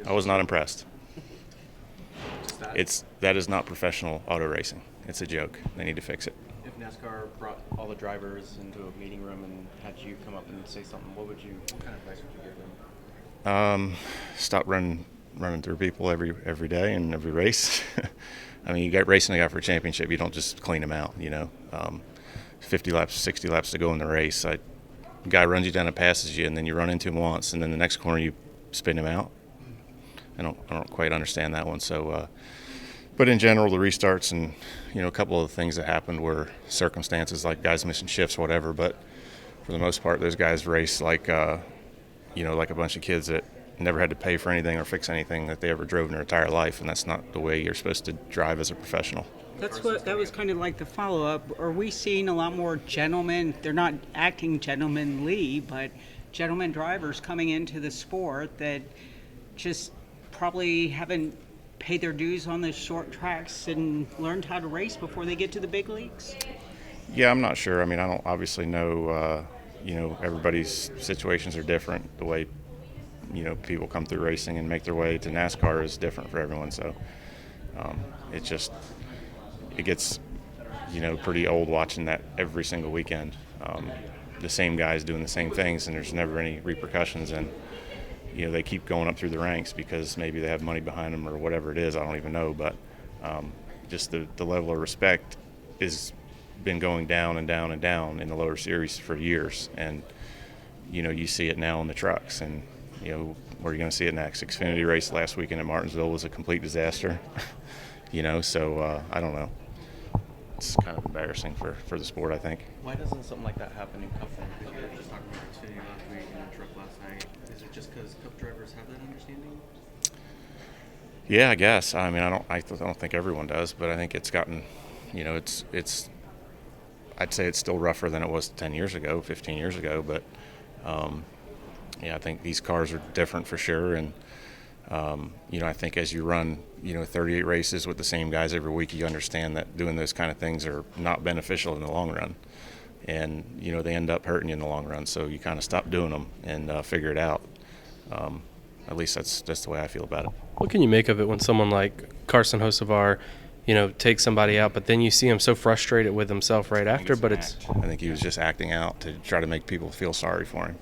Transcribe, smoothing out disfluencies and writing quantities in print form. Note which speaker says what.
Speaker 1: I was not impressed. That is not professional auto racing. It's a joke. They need to fix it.
Speaker 2: If NASCAR brought all the drivers into a meeting room and had you come up and say something, what kind of advice would you give them?
Speaker 1: Stop running through people every day and every race. I mean, you got racing a guy for a championship. You don't just clean him out. 50 laps, 60 laps to go in the race. A guy runs you down and passes you, and then you run into him once, and then the next corner you spin him out. I don't quite understand that one. So, but in general, the restarts and a couple of the things that happened were circumstances like guys missing shifts, whatever. But for the most part, those guys race like like a bunch of kids that never had to pay for anything or fix anything that they ever drove in their entire life, and that's not the way you're supposed to drive as a professional.
Speaker 3: That was kind of like the follow-up. Are we seeing a lot more gentlemen? They're not acting gentlemanly, but gentleman drivers coming into the sport that just probably haven't paid their dues on the short tracks and learned how to race before they get to the big leagues?
Speaker 1: Yeah, I'm not sure. I mean, I don't obviously know. Everybody's situations are different. The way people come through racing and make their way to NASCAR is different for everyone. So it gets pretty old watching that every single weekend. The same guys doing the same things, and there's never any repercussions. And they keep going up through the ranks because maybe they have money behind them or whatever it is. I don't even know, but just the level of respect is been going down and down and down in the lower series for years, and you see it now in the trucks. And where you're going to see it next. Xfinity race last weekend at Martinsville was a complete disaster. So I don't know. It's kind of embarrassing for the sport, I think.
Speaker 2: Why doesn't something like that happen in Cup? Because we were just talking about Xfinity last week and the truck last night. Is it just because Cup drivers have that understanding?
Speaker 1: Yeah, I guess. I mean, I don't think everyone does, but I think it's gotten, it's. I'd say it's still rougher than it was 10 years ago, 15 years ago, but I think these cars are different for sure. And I think as you run 38 races with the same guys every week, you understand that doing those kind of things are not beneficial in the long run, and they end up hurting you in the long run. So you kind of stop doing them and figure it out. At least that's the way I feel about it.
Speaker 4: What can you make of it when someone like Carson Hocevar takes somebody out, but then you see him so frustrated with himself right after?
Speaker 1: I think he was just acting out to try to make people feel sorry for him.